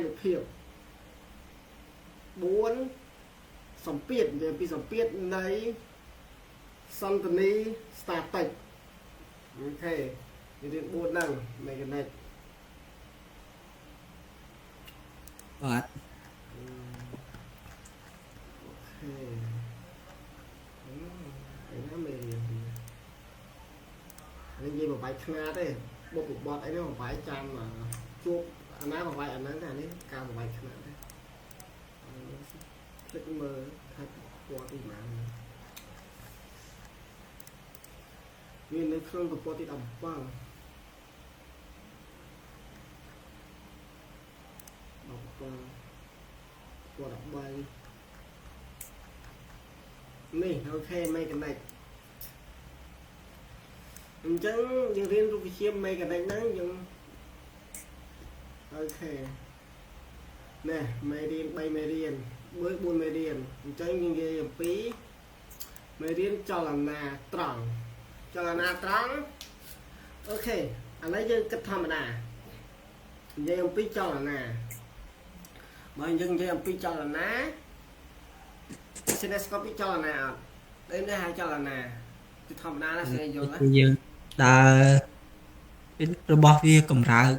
được hiệu 4 sóng piệt về pi sóng piệt này Santony static ok thì đến 4 năng này cái nàyបាទ ok cái đó mày cái gì mà bài khna đấy bộ cục bọt ấy nó mà bài chan mà chuột anh ấy mà bài anh ấy là đấy cao mà bài khna đấy click mơ thật qua thì mà nguyênในเครื่องกับปกติดำบ้างดอกปลาตัวดอกใบนี่โอเคไม่กันได้จังยังเรียนรูปเชียมไม่กันได้นั้นยังโอเคnèไม่เรียนใบไม่เรียนเบื้องบนไม่เรียนจังยังเรียนปีไม่เรียนจอลันนาตรังcho là na trắng ok anh lấy dân cách thầm nè dây ông pi cho là nè bởi dân dây ông pi cho là ná xin có pi cho là nè đến đây hai cho là nè cái thầm na là sẽ vô đóយើងដើររបស់វាកម្រើក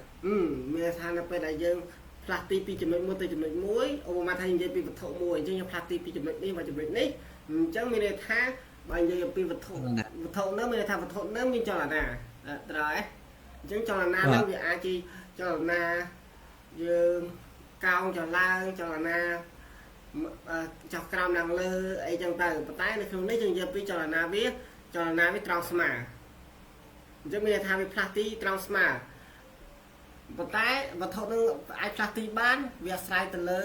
មានថានៅពេលដែលយើងផ្លាស់ទីពីចំណុចមួយទៅចំណុចមួយអូមកថានិយាយពីវត្ថុមួយអញ្ចឹងយើងផ្លាស់ទីពីចំណុចនេះមកចំណុចនេះអញ្ចឹងមានន័យថាបើនិយាយពីវត្ថុនោះមានថាវត្ថុនោះមានចលនាត្រូវហើយអញ្ចឹងចលនានោះវាអាចជាចលនាយើងកោងចឡើងចលនាចុះក្រោមឡើងលើអីចឹងទៅប៉ុន្តែនៅក្នុងនេះយើងនិយាយពីចលនាវាត្រង់ស្មាអញ្ចឹងមានថាវាផ្លាស់ទីត្រង់ស្មាប៉ុន្តែវត្ថុនឹងអាចផ្លាស់ទីបានវាអាស្រ័យទៅលើ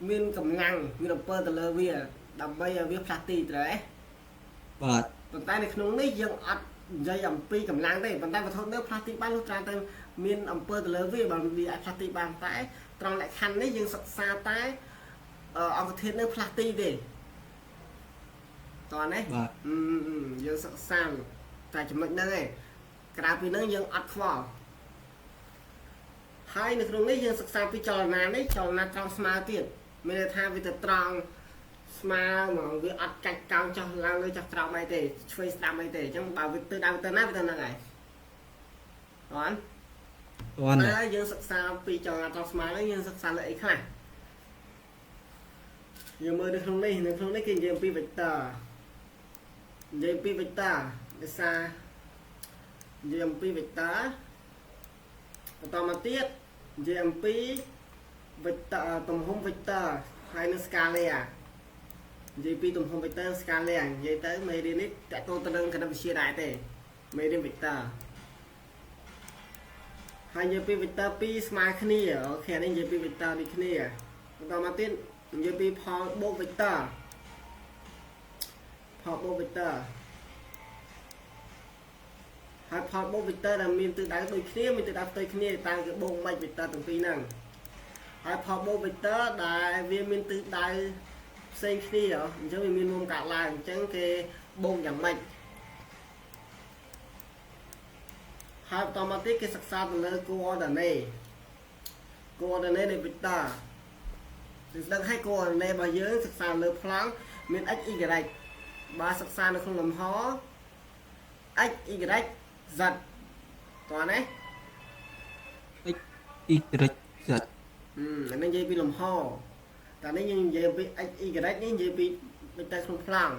មានកម្លាំងមានអំពើទៅលើវាដើម្បីឲ្យវាផ្លាស់ទីត្រូវទេបាទប៉ុន្តែនៅក្នុងនេះយើងអត់និយាយអំពីកម្លាំងទេប៉ុន្តែវត្ថុនៅផ្លាស់ទីបានលុះត្រាតែមានអំពើទៅលើវាបើវាអាចផ្លាស់ទីបានតែត្រង់លក្ខខណ្ឌនេះយើងសិក្សាតែអង្គធាតុនៅផ្លាស់ទីទេតោះណាបាទយើងសិក្សាតែចំណុចហ្នឹងឯងក្រៅពីហ្នឹងយើងអត់ខ្វល់ហើយនៅក្នុងនេះយើងសិក្សាពីចលនានេះចលនាត្រង់ស្មើទៀតមានន័យថាវាទៅត្រង់ស្មើមកវាអត់កាច់កោងចុះឡើងលើចុះក្រោមអីទេឆ្វេងស្ដាំអីទេអញ្ចឹងបើវាទៅដើរទៅណាវាទៅហ្នឹងហើយតែយើងសិក្សាពីចលនាត្រង់ស្មើនេះយើងសិក្សាលើអីខ្លះយើងមើលនៅក្នុងនេះគេនិយាយអំពី vector និយាយអំពី vector ភាសានិយាយអំពី vector បន្តមកទៀតនិយាយអំពី vector ទំហំ vector ហើយនឹង scala និយាយពីទំហំ vector scala និយាយទៅមេរៀននេះតកតទៅនឹងគណិតវិទ្យាដែរទេមេរៀន vector ហើយនិយាយពី vector ពីរស្មើគ្នាអូខេនេះនិយាយពី vector ដូចគ្នាបន្តមកទៀតនិយាយពីផលបូក vector ផលបូក vector ហើយផលបូក vector ដែលមានទិសដៅដូចគ្នាមានទិសដៅផ្ទុយគ្នាតើគេបូកមិន vector ទាំងពីរហ្នឹងហើយផលបូក vector ដែលវាមានទិសដៅផ្សេងគ្នាអញ្ចឹងវាមានមុំកាត់ឡើងអញ្ចឹងគេបូកយ៉ាងម៉េចហើយបន្តមកទៀតគេសិក្សាទៅលើ coordinate នៃ vector គឺស្ដឹងឲ្យ coordinate របស់យើងសិក្សាលើប្លង់មាន x y បើសិក្សានៅក្នុងលំហ x y z តោះណា x y z អានេះនិយាយពីលំហតែនេះយើងនិយាយពី x y នេះនិយាយពីទៅក្នុងប្លង់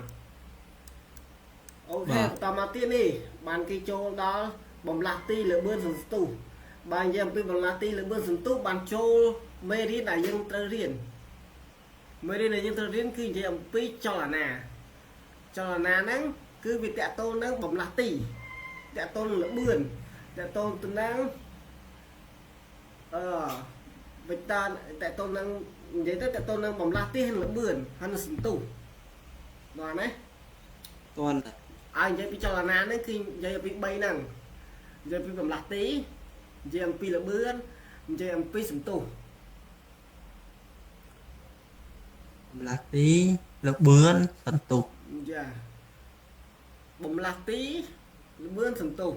អូខេបន្តមកទៀតនេះបានគេចូលដល់បំលាស់ទីលើបឿនសន្ទុះបើនិយាយអំពីបំលាស់ទីលើបឿនសន្ទុះបានចូលមេរៀនដែលយើងត្រូវរៀនមេរៀនដែលយើងត្រូវរៀនគឺនិយាយអំពីចលនាហ្នឹងគឺវាតកតូននឹងបំលាស់ទីតកតូននឹងលបឿនតកតូនទៅនឹងvector តកតូននឹងនិយាយទៅតកតូននឹងបំលាស់ទីហើយលបឿនហើយនឹងសន្ទុះបាទណាតើឲ្យនិយាយពីចលនាហ្នឹងគឺនិយាយពី3ហ្នឹងនិយាយពីបំលាស់ទីនិយាយអំពីលបឿននិយាយអំពីសន្ទុះបំលាស់ទីលបឿនសន្ទុះចាបំលាស់ទីលបឿនសន្ទុះ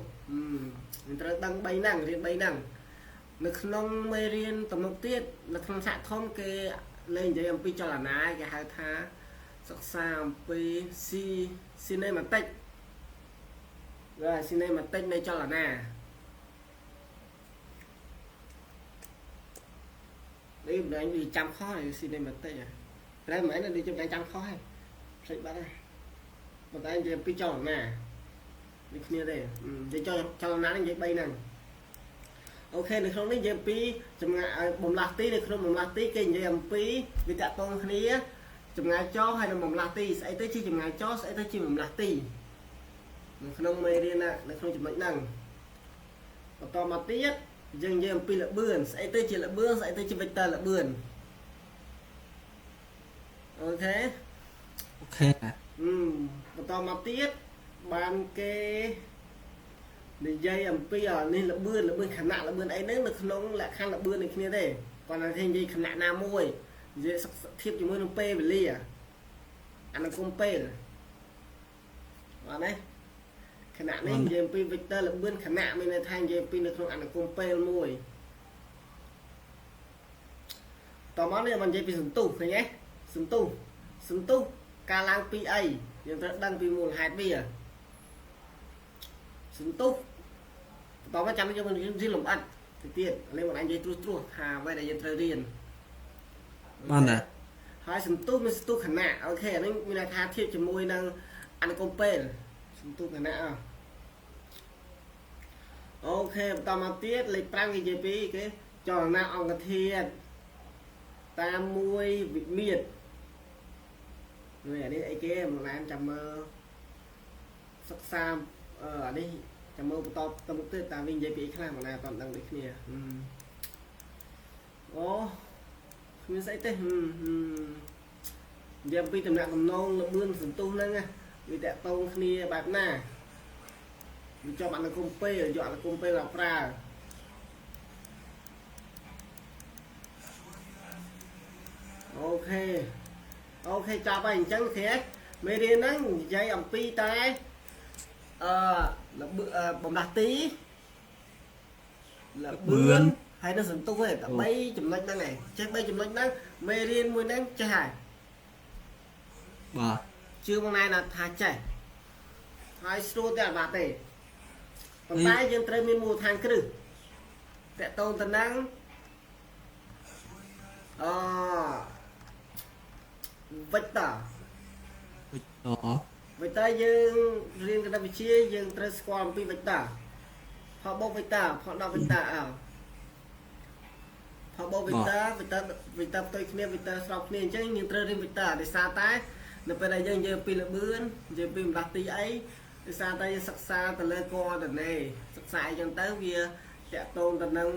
ត្រូវដឹង3ហ្នឹងរៀន3ហ្នឹង នៅក្នុងមេរៀនទំនុកទៀតនៅក្នុងសហធម្មគេលេងនិយាយអំពីចលនាគេហៅថាសិក្សាអំពី cinematic ហើយ cinematic នៃចលនានេះមិនដឹងវាចាំខុសហើយ cinematic តែមិនមែនដូចជាចាំខុសហើយផ្សេងបាត់ហើយប៉ុន្តែនិយាយអំពីចលនាដូចគ្នាទេនិយាយចលនានេះនិយាយ3ហ្នឹងអូខេនៅក្នុងនេះនិយាយអំពីចម្ងាយបំលាស់ទីនៅក្នុងបំលាស់ទីគេនិយាយអំពីវាតាក់ទងគ្នាចម្ងាយចោហើយនិងបំលាស់ទីស្អីទៅជាចម្ងាយចោស្អីទៅជាបំលាស់ទីនៅក្នុងមេរៀននៅក្នុងចំណុចហ្នឹងបន្តមកទៀតយើងនិយាយអំពីល្បឿនស្អីទៅជាល្បឿនស្អីទៅជា vector ល្បឿនអូខេបន្តមកទៀតបានគេនិយាយអំពីនេះល្បឿនខណៈល្បឿនអីហ្នឹងនៅក្នុងលក្ខខណ្ឌល្បឿនដូចគ្នាទេគាត់ថានិយាយខណៈណាមួយនិយាយធៀបជាមួយនឹងពេលវេលាអនុគមពេលបាទណាខណៈនេះនិយាយអំពី vector ល្បឿនខណៈមានន័យថានិយាយអំពីនៅក្នុងអនុគមពេលមួយតោះមកនេះមិននិយាយពីសន្ទុះឃើញទេសន្ទុះការឡើងពីអីយើងត្រូវដឹងពីមូលហេតុវាសន្ទុះតោះមកចាំយើងរៀនលំអិតទៅទៀតលេងមិនអាចនិយាយត្រួសថាអ្វីដែលយើងត្រូវរៀនបានណាហើយសន្ទុះមានសន្ទុះខណៈអូខេអានេះមានន័យថាធៀបជាមួយនឹងអនុគមពេលសន្ទុះខណៈអូខេបន្តមកទៀតលេខ5គេនិយាយពីគេចលនាអង្គធាតុតាមមួយវិមាត្រនេះអានេះអីគេមិនឡានចាំមើលសិក្សាអានេះចាំមើលបន្តទៅមុខទៀតតាមវិញនិយាយពីអីខ្លះមិនណាអត់ដឹងដូចគ្នាអូគ្មានស្អីទេនិយាយពីតំណាក់តំណងល្បឿនសន្ទុះហ្នឹងវាតាក់ទងគ្នាបែបណាវាជាប់អនុគមពេលយកអនុគមពេលមកប្រើអូខេចាប់ហើយអញ្ចឹងគ្រាមេរៀនហ្នឹងនិយាយអំពីតែបំលាស់ទីល្បឿនហើយនឹងសន្ទុះទេតែ3ចំណុចហ្នឹងឯងចេះ3ចំណុចហ្នឹងមេរៀនមួយហ្នឹងចេះហើយបាទជឿមកណែណាថាចេះហើយស្រួលតែអត់បាត់ទេប៉ុន្តែយើងត្រូវមានមូលដ្ឋានគ្រឹះតកតងទៅនឹងvector យើងរៀនគណិតវិទ្យាយើងត្រូវស្គាល់អំពី vector ផលបូក vector ផលដក vector ផលបូក vector ផ្ទុយគ្នា vector ស្របគ្នាអញ្ចឹងយើងត្រូវរៀន vector ដោយសារតែនៅពេលដែលយើងនិយាយពីល្បឿននិយាយពីម្លាស់ទីអីដោយសារតែយើងសិក្សាទៅលើ coordinate សិក្សាអីចឹងទៅវាតាក់ទងទៅនឹង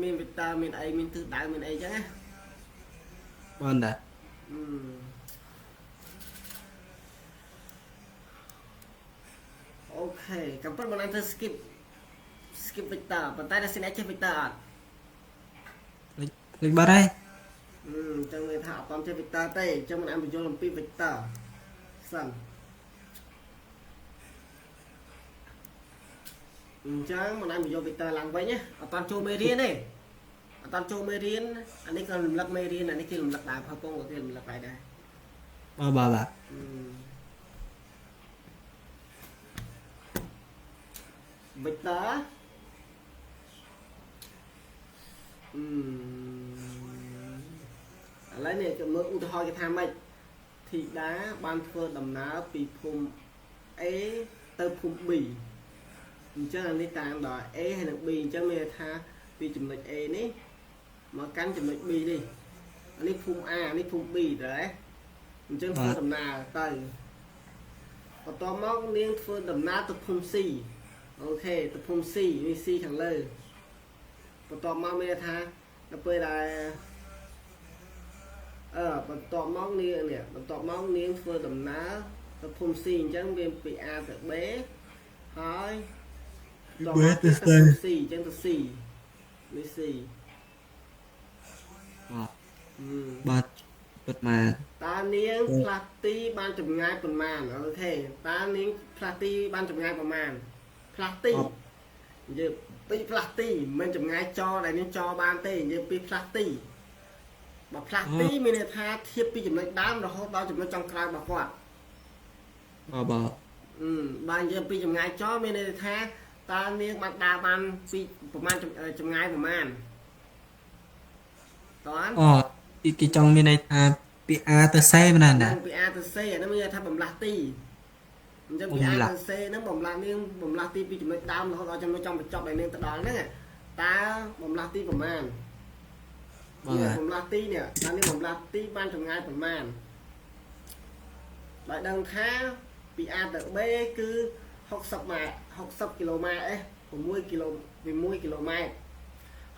មាន vector មានអីមានទិសដៅមានអីចឹងណាបានតាអូខេកំប៉ុតបងឯងធ្វើ skip vector ប៉ុន្តែដល់សិនឯងចេះ vector អត់លេខបាត់ហើយអញ្ចឹងវាថាអត់តាមចេះ vector ទេអញ្ចឹងមិនអាចបញ្យល់អំពី vector សិនអញ្ចឹងមិនអាចបញ្យល់ vector ឡើងវិញណាអត់តាមចូលមេរៀនទេអត់តាមចូលមេរៀនអានេះក៏រំលឹកមេរៀនអានេះគេរំលឹកដែរផងក៏គេរំលឹកដែរបាទvector ឥឡូវនេះគេមើលឧទាហរណ៍គេថាម៉េចធីតាបានធ្វើដំណើរពីភូមិ A ទៅភូមិ B អញ្ចឹងអានេះតាមដល់ A ហើយនិង B អញ្ចឹងមានថាពីចំណុច A នេះមកកាន់ចំណុច B នេះអានេះភូមិ A នេះភូមិ B ដែរអញ្ចឹងធ្វើដំណើរទៅបន្ទាប់មកនាងធ្វើដំណើរទៅភូមិ C អូខេទៅភូមិ C នេះ C ខាងលើបន្ទាប់មកមានថាដល់ពេលដែលបន្ទាប់មកនាងធ្វើដំណើរទៅភូមិ C អញ្ចឹងវាពី A ទៅ B ហើយដល់មកទៅ C អញ្ចឹងទៅ C នេះ C បាទពិតមកតើនាងផ្លាស់ទីបានចម្ងាយប៉ុន្មានអូខេតើនាងផ្លាស់ទីបានចម្ងាយប៉ុន្មានផ្លាស់ទីយើង ពីផ្លាស់ទីមិនចម្ងាយចដែលនេះចបានទេនិយាយពីផ្លាស់ទីបើផ្លាស់ទីមានន័យថាធៀបពីចំណុចដើមរហូតដល់ចំណុចចុងក្រោយរបស់គាត់ บ่ បាននិយាយពីចម្ងាយចមានន័យថាតើនាងបានដើរបានពីប្រមាណចម្ងាយប្រមាណតើ អូគេចង់មានន័យថាពី A ទៅ C មិនណា ពី A ទៅ C អានោះមានន័យថាបំលាស់ទីអញ្ចឹងពី A ទៅ C ហ្នឹងបំលាស់នាងបំលាស់ទីពីចំណុចដើមរហូតដល់ចំណុចចុងបញ្ចប់ដែលនាងទៅដល់ហ្នឹងតើបំលាស់ទីប្រមាណ បំលាស់ទីនេះតើនាងបំលាស់ទីបានចម្ងាយប្រមាណបើដឹងថាពី A ទៅ B គឺ60ម៉ែត្រ60គីឡូម៉ែត្រ6គីឡូពី1គីឡូម៉ែត្រ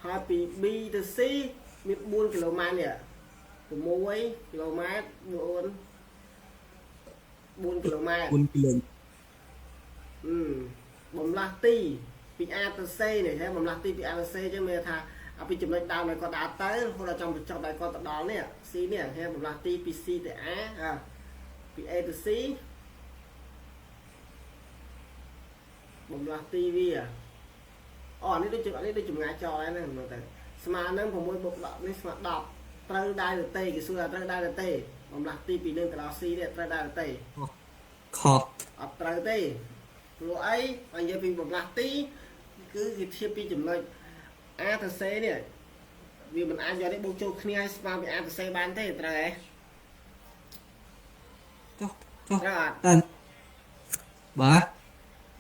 ហើយពី B ទៅ C មាន4គីឡូម៉ែត្រនេះ6គីឡូម៉ែត្រ4គីឡូម៉ែត្រ 4គីឡូ បំលាស់ទីពី A ទៅ C នេះហ៎បំលាស់ទីពី A ទៅ C ចឹងមានថាពីចំណុចដើមដែលគាត់ដើរទៅរហូតដល់ចំបញ្ចប់ដែលគាត់ទៅដល់នេះ C នេះហ៎បំលាស់ទីពី C ទៅ A ពី A ទៅ C បំលាស់ទីវាអូនេះដូចចម្ងាយចោលហើយហ្នឹងមើលទៅស្មើនឹង6 + 10នេះស្មើ10ត្រូវដែរឬទេគេសួរថាត្រូវដែរឬទេបំលាស់ទីពីនឹងទៅដល់ C នេះត្រូវដែរឬទេ ខ អត់ត្រូវទេព្រោះអីបើនិយាយពីបំលាស់ទីគឺគេធៀបពីចំណុច A ទៅ C នេះវាមិនអាចយកនេះបូកចូលគ្នាឲ្យស្មើពី A ទៅ C បានទេត្រូវហ៎ ចុះ ត្រូវអត់ តានបាទ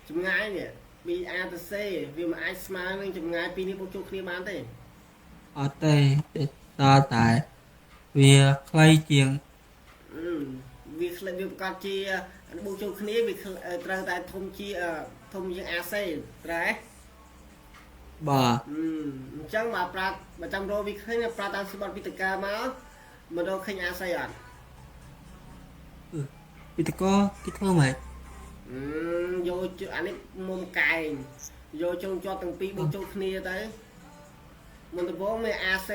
ចម្ងាយនេះពី A ទៅ C វាមិនអាចស្មើនឹងចម្ងាយពីនេះបូកចូលគ្នាបានទេ អត់ទេតតែវាខ្លីជាង វាខ្លីវាប្រកាសជាបូកចូលគ្នាវាត្រូវតែធំជាង AC ត្រូវហ៎ បាទ អញ្ចឹងបើប្រាប់បើចាំរកវាឃើញប្រាប់តាមស្បត់ពីតកាមកមិនរកឃើញ AC អត់ ពីតកគេធ្វើម៉េច យកអានេះមុំកែងយកជុំជាប់ទាំងពីរបូកចូលគ្នាទៅមុនដំបូងមាន AC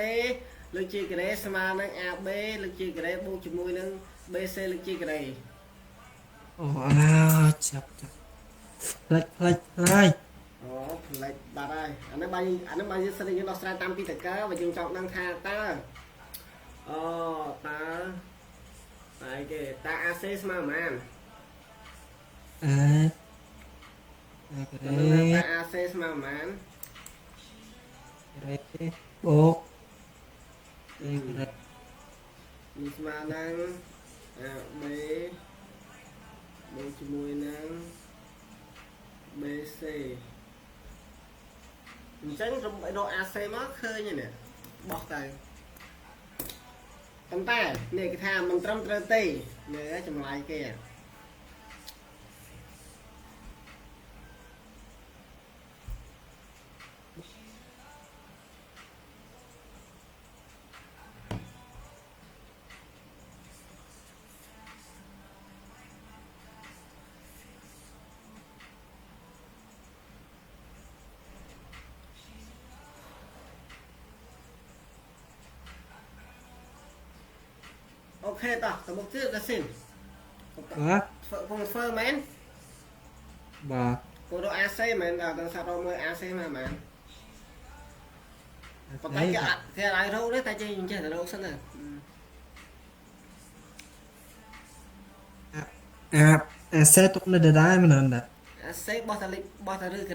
លើកជាការ៉េស្មើនឹង AB លើកជាការ៉េបូកជាមួយនឹង BC លើកជាការ៉េ អូចាប់ផ្លេចអូផ្លេចបាត់ហើយអានេះបើយើងសិនយើងដោះស្រាយតាមពីតកាបើយើងចង់ដឹងថាតើអូតើតែគេតើ AC ស្មើប៉ុន្មាន អេ តើ AC ស្មើប៉ុន្មាន រេបូកអេរេ វាស្មើនឹង AB បូកជាមួយនឹង BC អញ្ចឹងរក AC មកឃើញហើយនេះបោះទៅប៉ុន្តែនេះគេថាមិនត្រឹមត្រូវទេនេះចម្លើយគេអូខេតោះទៅមុខទៀតទៅស៊ីន បាទ ធ្វើមែន បាទ cô đó AC mà đằng sau đâu mới AC mà còn tay cái lại đâu đấy tay chơi nhìn chơi ở đâu sân này អាសេទុកនៅដដែលមិនដឹងដែរ AC bỏ ta rư cái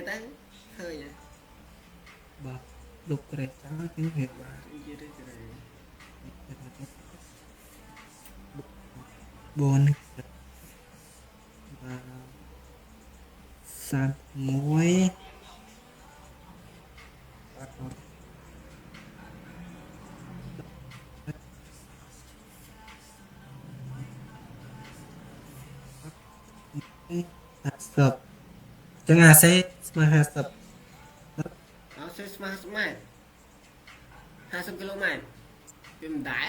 đấy hơi nhỉ បាទលោកក្រេតចាំគឺវាបាទ43150ចឹងអាសេស្មើ50 AC smart smart 50 km វាមិនដែរ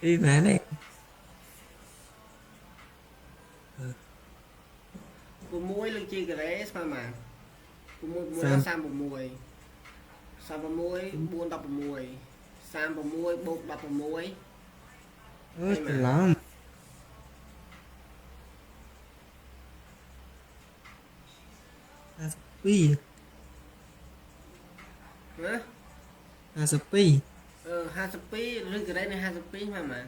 អីមែនទេ 6លើកជាការ៉េស្មើម៉ាន6 36 36 4 16 36 បូក 16 អើយច្រឡំ 52 hả 52 52 ឬកេរ៉េនៃ52មកម៉ា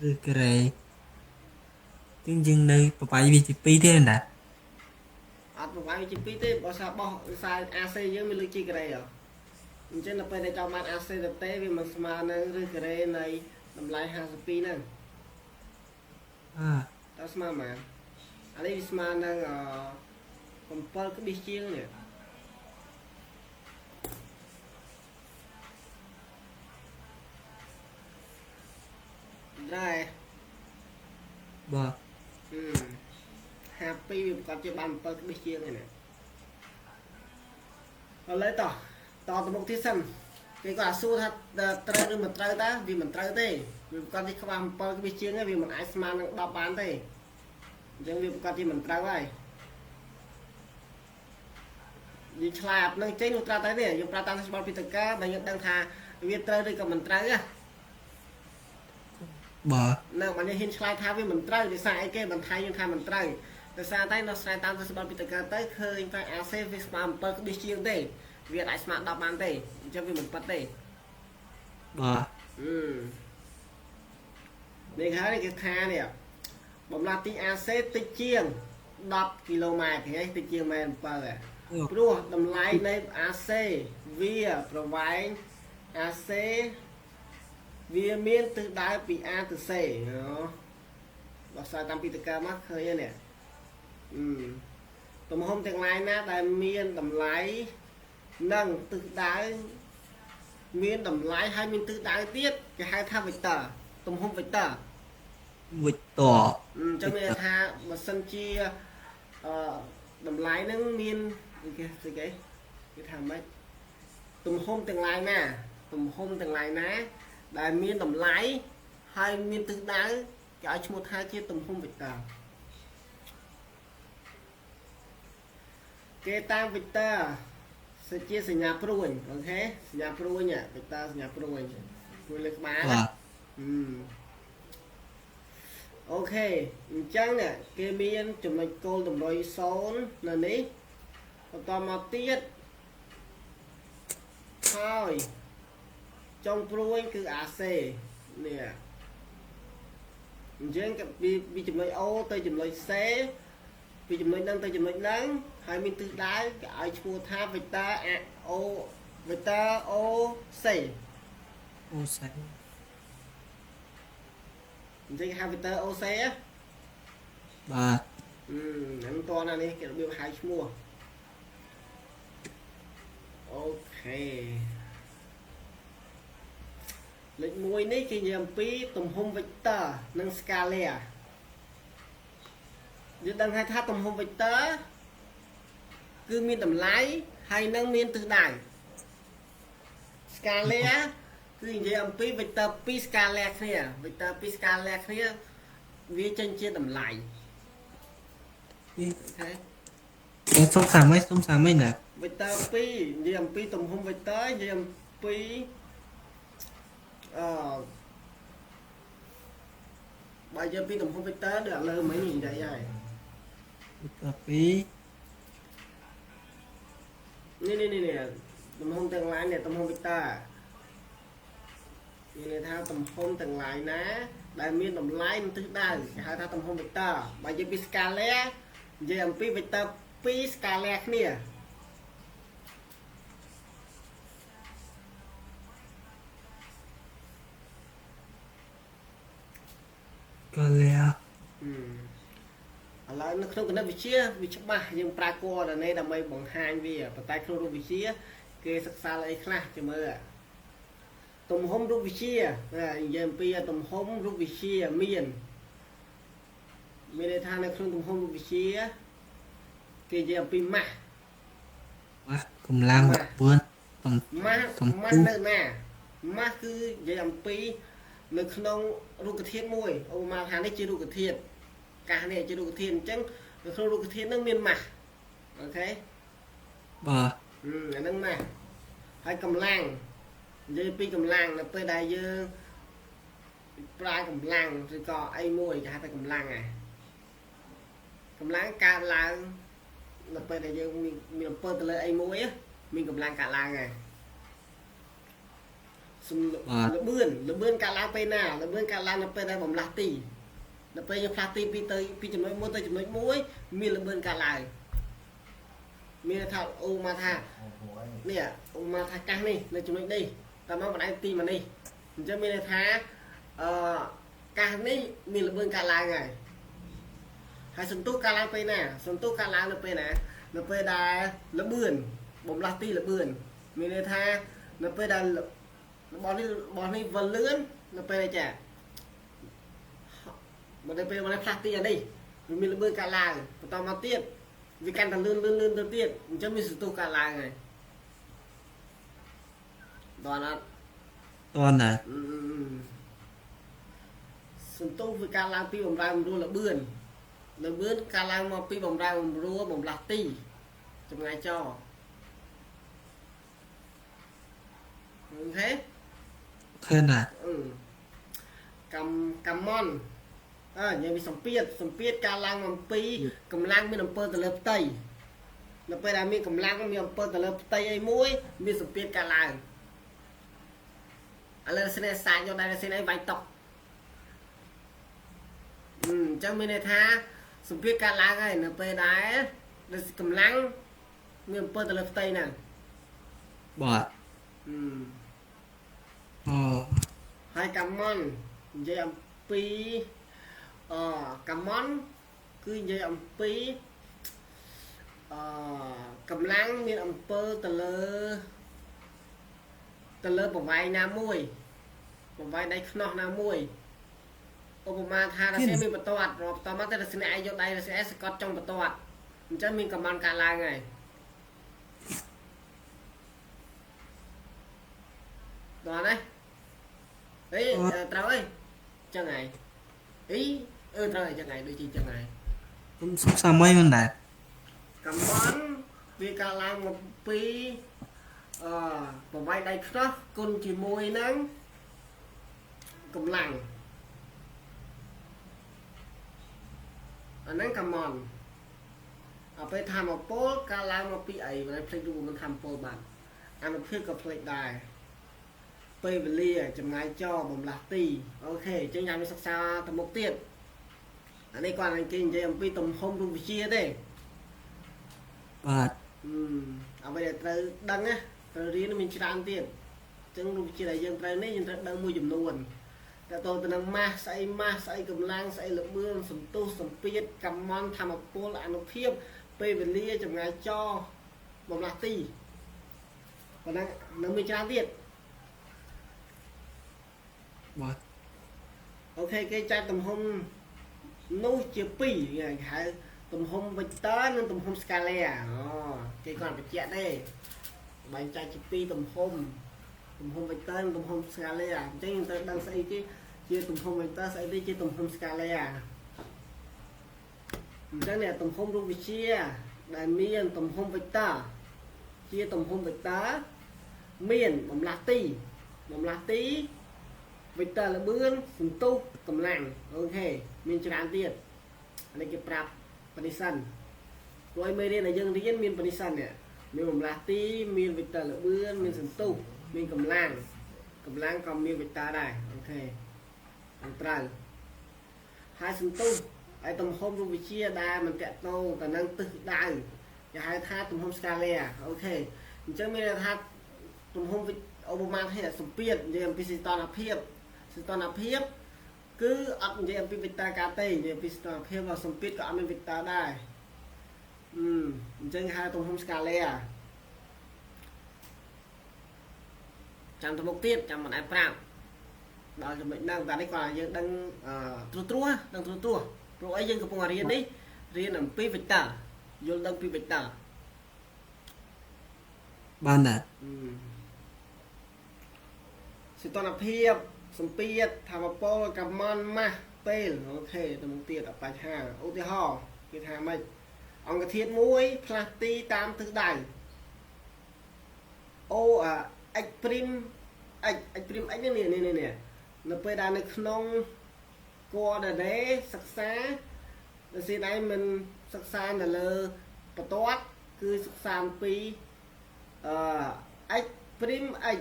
ឬក្រែយើងនៅប្របាយវាជា2ទេណា អត់ប្រវាយជា2ទេបើថាបោះខ្សែ AC យើងមានលើកជាកេរ៉េហ៎អញ្ចឹងដល់ពេលដែលចង់បាន AC ទៅទេវាមិនស្មើនឹងឬកេរ៉េនៃតម្លៃ52ហ្នឹង តើស្មើម៉ានអានេះវាស្មើនឹង7ក្បិសជាងនេះដែរ បាទ 52វាប្រកាសជាបាន7ក្បិសជាងនេះណាឥឡូវតទៅមុខទៀតសិនគេក៏សួរថាត្រូវឬមិនត្រូវតើវាមិនត្រូវទេវាប្រកាសជាខ្វះ7ក្បិសជាងវាមិនអាចស្មើនឹង10បានទេអញ្ចឹងវាប្រកាសជាមិនត្រូវហើយយើងឆ្លាតនឹងចេញនោះត្រូវតែនេះយើងប្រើតាមច្បាប់ពីតកាដែលយើងដឹងថាវាត្រូវឬក៏មិនត្រូវណា បាទ នៅបើយើងហ៊ានឆ្លើយថាវាមិនត្រូវដោយសារអីគេបន្ថែមយើងថាមិនត្រូវដោយសារតែនៅស្រ័យតាមច្បាប់ពីតកាទៅឃើញថា AC វាស្មើ7ក្បិសជាងទេវាអាចស្មើ10បានទេអញ្ចឹងវាមិនប៉ិតទេ បាទ នេះហើយគេថានេះបំលាស់ទី AC តិចជាង10គីឡូម៉ែត្រហ្នឹងតិចជាងម៉ែត្រ7ព្រោះតម្លៃនៃ AC វាប្រវែង AC វាមានទិសដៅពី A ទៅ C បើស្រាយតាមពីតកាមកឃើញហើយនេះទំហំទាំងឡាយណាដែលមានតម្លៃនិងទិសដៅមានតម្លៃហើយមានទិសដៅទៀតគេហៅថា vector ទំហំ vector វិចត អញ្ចឹងមានថាបើសិនជាតម្លៃហ្នឹងមានគេស្អីគេថាម៉េចទំហំទាំងឡាយណាដែលមានតម្លៃហើយមានទិសដៅគេឲ្យឈ្មោះថាជាទំហំ vector គេតាម vector ជាសញ្ញាព្រួញអូខេសញ្ញាព្រួញ vector សញ្ញាព្រួញលើក្បាលអូខេអញ្ចឹងគេមានចំណុចគោលតម្រុយ0នៅនេះបន្តមកទៀតហើយចុងព្រួយគឺ AC នេះអញ្ចឹងពីចំណុច O ទៅចំណុច C ពីចំណុចហ្នឹងទៅចំណុចហ្នឹងហើយមានទិសដៅគេឲ្យឈ្មោះថា vector O vector OC អូសៃ អញ្ចឹងហៅ vector OC បាទ ហ្នឹងតោះណានេះគេរបៀបហៅឈ្មោះអូខេលេខ1នេះគេនិយាយអំពីទំហំ vector និង scala យើងដឹងថាទំហំ vector គឺមានតម្លៃហើយនឹងមានទិសដៅ scala គឺនិយាយអំពី vector 2 scala គ្នា vector 2 scala គ្នាវាចេញជាតម្លៃអូខេ សុំសាមិញណា vector 2និយាយអំពីទំហំ vector និយាយអំពីបើនិយាយពីទំហំ vector ដូចឥឡូវមិញនិយាយហើយ vector 2 នេះទំហំទាំងឡាយនេះទំហំ vector មានន័យថាទំហំទាំងឡាយណាដែលមានតម្លៃនិងទិសដៅគេហៅថាទំហំ vector បើនិយាយពី scala និយាយអំពី vector 2 scala គ្នា ក៏លា ឥឡូវនៅក្នុងគណិតវិទ្យាវាច្បាស់យើងប្រើគណ៌នេះដើម្បីបង្ហាញវាប៉ុន្តែក្នុងរូបវិទ្យាគេសិក្សាអីខ្លះចាំមើលទំហំរូបវិទ្យានិយាយអំពីទំហំរូបវិទ្យាមានន័យថានៅក្នុងទំហំរូបវិទ្យាគេនិយាយអំពីម៉ាស់ កម្លាំងពួន ម៉ាស់នៅណាម៉ាស់គឺនិយាយអំពីនៅក្នុងរូបធាតុមួយឧបមាថានេះជារូបធាតុកាសនេះជារូបធាតុអញ្ចឹងនៅក្នុងរូបធាតុហ្នឹងមានម៉ាស់អូខេ បាទ អាហ្នឹងម៉ាស់ហើយកម្លាំងនិយាយពីកម្លាំងនៅពេលដែលយើងប្រើកម្លាំងឬក៏អីមួយគេហៅថាកម្លាំង cầm láng cả là bây giờ mình bơ từ lấy ai muối á mình cầm láng cả là này là bươn cả lá pe nào là bươn cả lá nó pe đây bằng lá tì là pe như lá tì pi chấm nói muối mình là bươn cả lại mình là thảo ô ma tha nè ô ma tha căng đi là chấm nói đi ta mang vào đây tì mà đi cho mình là tha căng đi mình là bươn cả lại này hay sân tú cả lá pe nè sân tú cả lá nó pe đà là bươn bóng lá tì là bươn mình là tha nó pe đà bọn đi vần lươn nó pe này chả bọn đây pe bọn đây phát tiền đi mình là bơi cả làng tao mà tiền vì căn thằng lươn đầu tiên cho mình sử dụng cả làng này toàn à sử dụng với cả làng pi bồng ra là bươn cả làng mà pi bồng ra bồng lạc ti trong ngày cho thế thế nào cầm mon nhà bị sòng piết ca lang mà pi cầm lang mình làm pơ từ lớp tây nó bây giờ mình cầm lang mình làm pơ từ lớp tây ấy muối mình sòng piết ca lang lên xe này xài cho đây là xe này vài tộc cho mình này tha sòng piết ca lang này nó bây giờ là cầm lang mình làm pơ từ lớp tây nè bỏ hai cầm mon vậy làm pi cầm món cứ vậy ông pi cầm láng miền ông pơ tờ lơ bồng vai nam môi bồng vai đây nọ nam môi Obama tha là sẽ mình bật toạt rồi tao mắt là sẽ ai vô đây là sẽ có trong bật toạt cho mình cầm ăn cả làng này đó đấy đấy tao ơi cho ngày ý trời cho ngày đôi chi cho ngày cũng sắp sao mấy con đạt cầm bón vì cả làng một pi một vài đây đó con chỉ môi nắng cầm làng nắng cầm mònไปทำโป๊ะกาลางมาปีไอ้วันเพลงดูมันทำโป๊ะบัตรอันนั้นเพื่อกับเพลงได้ไปเวลีจำไงจ่อบมลาตีโอเคจังยังมีสักษาทำมกเตี้ยอันนี้ก่อนอันกินจะยังปีตุ่มหอมดูวิเชียได้เอาไปเดี๋ยวเตยดังนะเตยรีนมันจะดังเตี้ยจังดูวิเชียได้ยังเตยนี่ยังเตยดังมือจุ่มนวลแต่ตัวเป็นนังมาใส่กำลังใส่หลับเบื้องสมตู้สมเปียดกำมันทำโป๊ะอันนั้นเพียบไปเวลีจำไงจ่อบมลาตีวันนั้นนังมีจะดังเตี้ยok cái chai tầm hôm nấu chia pi hay tầm hôm bạch tớ nên tầm hôm scala cái còn phải chẹt đây bánh chai chia pi tầm hôm bạch tớ tầm hôm scala chứ người ta đang xây cái chia tầm hôm bạch tớ xây đi chia tầm hôm scala cái này tầm hôm luôn bị chia đại miền tầm hôm bạch tớ chia tầm hôm bạch tớ miền bầm lá tí Vịt tờ là bươn, sừng tu, cầm làng, ok, mình cho ăn tiền. Anh ấy kịp rạp, Panisan. Rồi mấy đây là dân riêng mình Panisan nè. Mình cầm lá tí, mình vịt tờ là bươn, mình sừng tu, mình cầm làng còn mình vịt tờ đây, ok. Anh trần. Hai sừng tu, ai tầm hôm rồi vịt chia đa, mình kẹt tô, tờ năng tự đài. Và hai tha tầm hôm Scala, ok. Mình chắc mình là tha tầm hôm vịt Obama hay là sùng piệt, vì em PC toàn là phiếp. Toàn là phiếp cứ ấp như em Vita KT như em Vita phiếp vào sông piết có em Vita đây chân hai tông hôm Scala trong tông một tiết trong một ai pram đó là mình đang và đây còn là dân đang trua rồi ấy dân của phong riêng đi riêng là Vita vô đang Vita ban đạt sự toàn là phiếp sông piết thảm một bó cầm mòn mà tên ok tầm một tiết ở bài hàng ô tì hò cái thả mạch ông cái thiết muối plati tam thứ đại ô ạch prim ạch nè nó bây giờ nó không qua để sắc xá nó sẽ đây mình សិក្សានៅលើបន្ទាត់គឺសិក្សាអំពីx prim x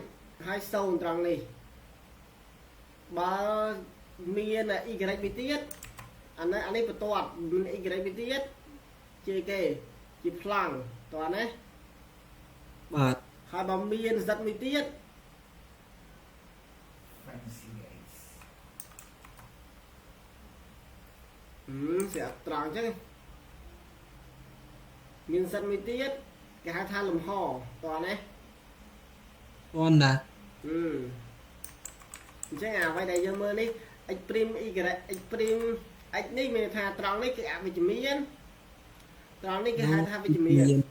ហើយ0ត្រង់នេះបើមាន y មួយទៀតអានេះបន្ទាត់មាន y មួយទៀតជាគេជាប្លង់តោះណា បាទ ហើយបើមាន z មួយទៀត sẽ tròn chứ miếng sắt mới tiết cái hai than lùm hò toàn đấy អូនណា chứ nào quay đây dương mơ đi x prim y x prim x đi mình thà tròn đấy cái ảo về chữ miên tròn đấy cái hai than về chữ miên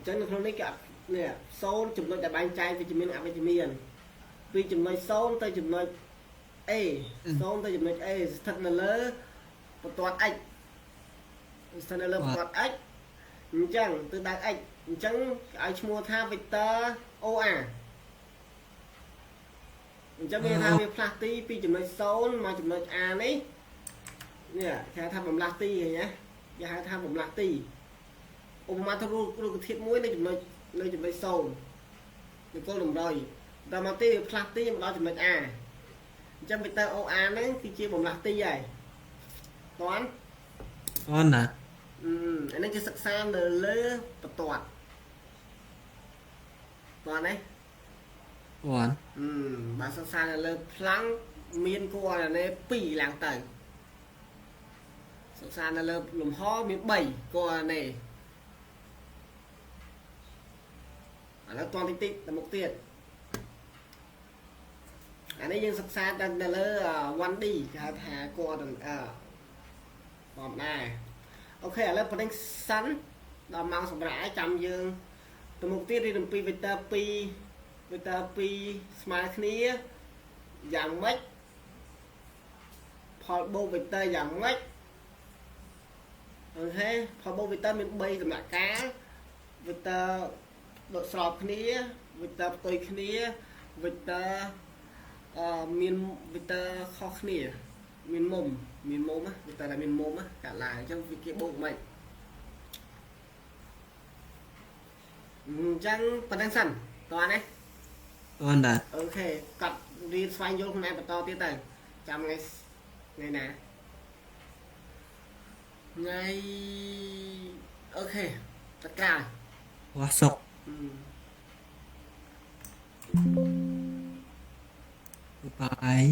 chân được không đấy cả nè số chụp nội tại bàn trai về chữ miên ảo về chữ miên vì chụp nội số tới chụp nội A số tới chụp nội A thật là lớn một toàn x thật là lớn một toàn x chẳng từ đại x chẳng ai mua tha vector OA chẳng biết tha về platy pi chụp nội số mà chụp nội A đấy nè theo tham bằng platy này nhé và hai tham bằng platy ôm mà thôi rồi thiết mũi đây chụp nội số thì có lùm rồi ta mà tiêu platy mà đó chụp nội A trong vector OA đấy thì chia bằng platy vậy toán អូនណា anh ấy chỉ sắc xa lơ tập toàn toàn đấy អូន bà sắc xa lơ phăng miên qua là này pì làng tẩy sắc xa lơ lùm ho miên 7 qua này là toàn tích tích là một tiền anh ấy nhưng sắc xa là lơ one đi cả thả qua đừng bom này ok là phần đánh sẵn đó mang sầm rãi chăm dương từ mục tiêu đi đừng pi vector pi smart kia giảm mấy phò bô vector giảm mấy ok phò bô vector mình bay tầm lại cá vector độ sọp kia vector tôi kia vector miền vector khó kia miền mồm á người ta là miền mồm á cả lại trong cái bộ mệnh chẳng phần đang sẵn toàn đấy អូនណា ok cặp đi xoay vô hôm nay và to tiết tầng trong ngày nè ngày ok tất cả វ៉ាសុក បាយ